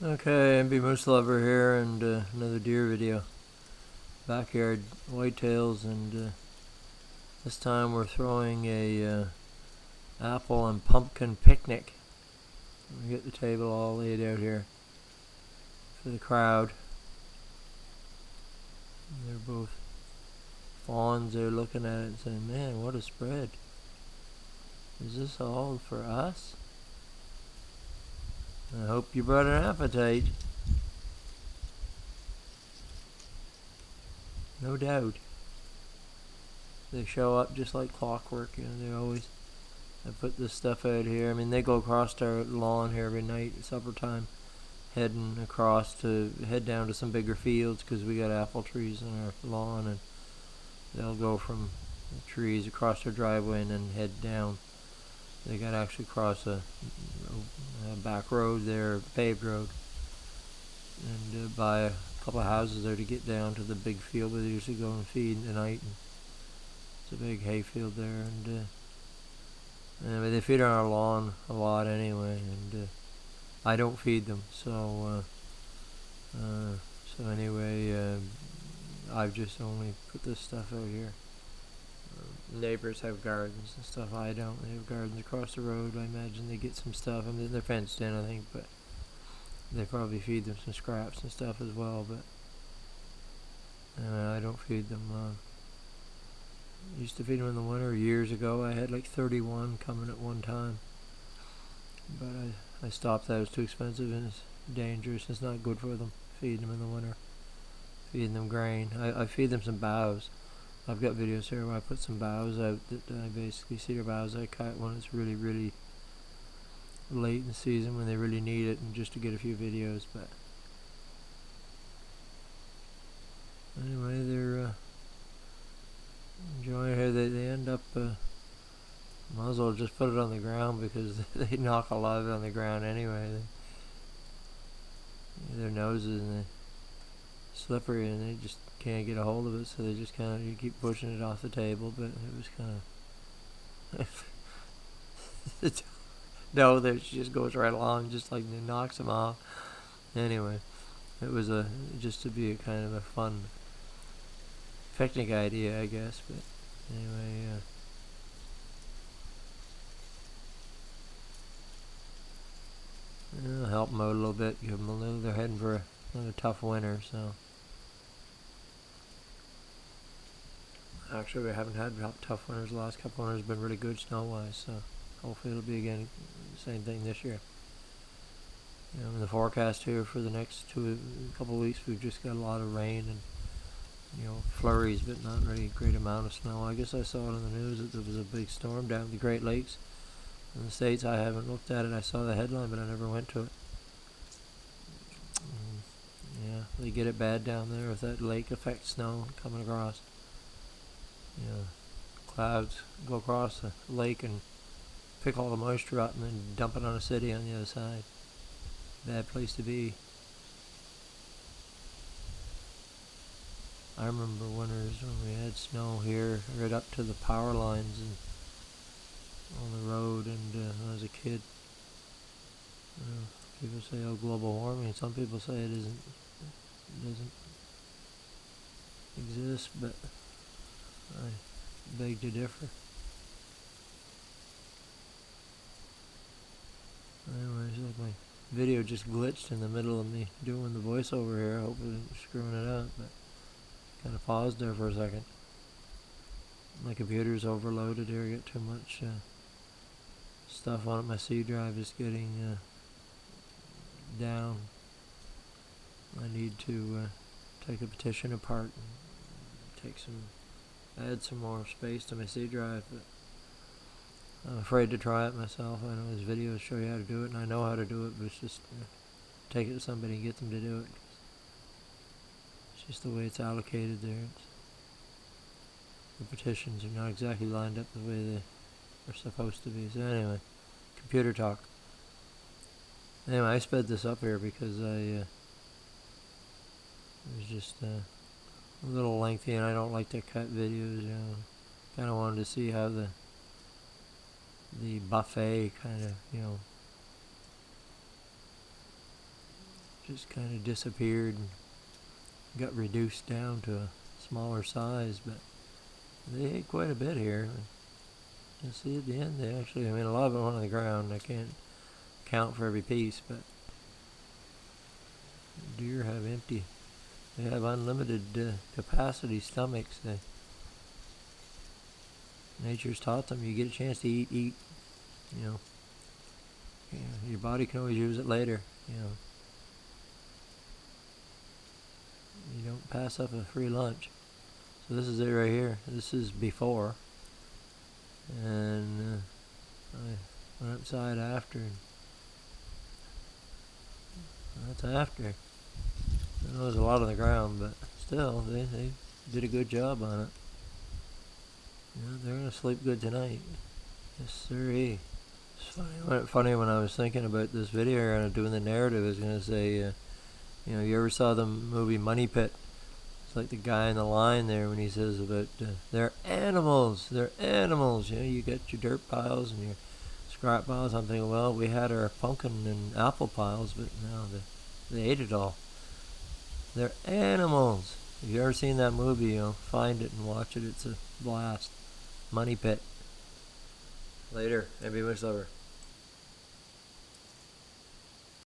Okay, MB Moose Lover here, and another deer video. Backyard whitetails, and this time we're throwing a apple and pumpkin picnic. We get the table all laid out here for the crowd. And they're both fawns. They're looking at it and saying, "Man, what a spread! Is this all for us?" I hope you brought an appetite. No doubt. They show up just like clockwork. They always. I put this stuff out here. I mean, they go across our lawn here every night at supper time, heading across to head down to some bigger fields because we got apple trees on our lawn, and they'll go from the trees across their driveway and then head down. They got to actually cross a back road there, paved road, and buy a couple of houses there to get down to the big field where they usually go and feed at night. And it's a big hay field there, and anyway, they feed on our lawn a lot anyway, and I don't feed them, so anyway, I've just only put this stuff out here. Neighbors have gardens and stuff. I don't. They have gardens across the road. I imagine they get some stuff. I mean, they're fenced in, I think, but they probably feed them some scraps and stuff as well. But I don't feed them. Used to feed them in the winter years ago. I had like 31 coming at one time, but I stopped that. It was too expensive and it's dangerous. It's not good for them. Feeding them in the winter. Feeding them grain. I feed them some boughs. I've got videos here where I put some boughs out that I basically cedar boughs I cut when it's really, really late in the season when they really need it, and just to get a few videos. But anyway, they're enjoying it here. They end up might as well just put it on the ground because they knock a lot of it on the ground anyway. Their noses and they're slippery and they just can't get a hold of it, so they just kind of, you keep pushing it off the table. But it was kind of no, there she just goes right along, just like it knocks them off. Anyway, it was just to be a kind of a fun picnic idea, I guess. But anyway, I'll help them out a little bit. Give them a little. They're heading for another tough winter, so. Actually, we haven't had tough winters. The last couple winters have been really good snow-wise, so hopefully it'll be again the same thing this year. In the forecast here for the next couple of weeks, we've just got a lot of rain and flurries, but not really a great amount of snow. I guess I saw it on the news that there was a big storm down the Great Lakes in the States. I haven't looked at it. I saw the headline, but I never went to it. Yeah, they get it bad down there with that lake effect snow coming across. Clouds go across the lake and pick all the moisture up and then dump it on a city on the other side. Bad place to be. I remember winters when we had snow here right up to the power lines and on the road, and when I was a kid. People say, "Oh, global warming." Some people say it doesn't exist, but I beg to differ. Anyways, like my video just glitched in the middle of me doing the voiceover here. I hope it isn't screwing it up, but kind of paused there for a second. My computer's overloaded here. I got too much stuff on it. My C drive is getting down. I need to take the petition apart and add some more space to my C drive, but I'm afraid to try it myself. I know these videos show you how to do it, and I know how to do it, but it's just take it to somebody and get them to do it. It's just the way it's allocated there. The petitions are not exactly lined up the way they are supposed to be. So anyway, computer talk. Anyway, I sped this up here because it was just a little lengthy, and I don't like to cut videos. Kind of wanted to see how the buffet kind of just kind of disappeared and got reduced down to a smaller size, but they ate quite a bit here. You see at the end they actually, I mean, a lot of it went on the ground. I can't count for every piece, but deer have they have unlimited capacity stomachs. Nature's taught them, you get a chance to eat, you know. Your body can always use it later, you know. You don't pass up a free lunch. So this is it right here. This is before. And I went outside after. And that's after. I know there's a lot on the ground, but still, they did a good job on it. Yeah, they're going to sleep good tonight. Yes, sirree. It's funny when I was thinking about this video and doing the narrative, I was going to say, you ever saw the movie Money Pit? It's like the guy in the line there when he says about, they're animals, you got your dirt piles and your scrap piles. I'm thinking, well, we had our pumpkin and apple piles, but no, they ate it all. They're animals. If you've ever seen that movie, find it and watch it. It's a blast. Money Pit. Later. Everybody's over.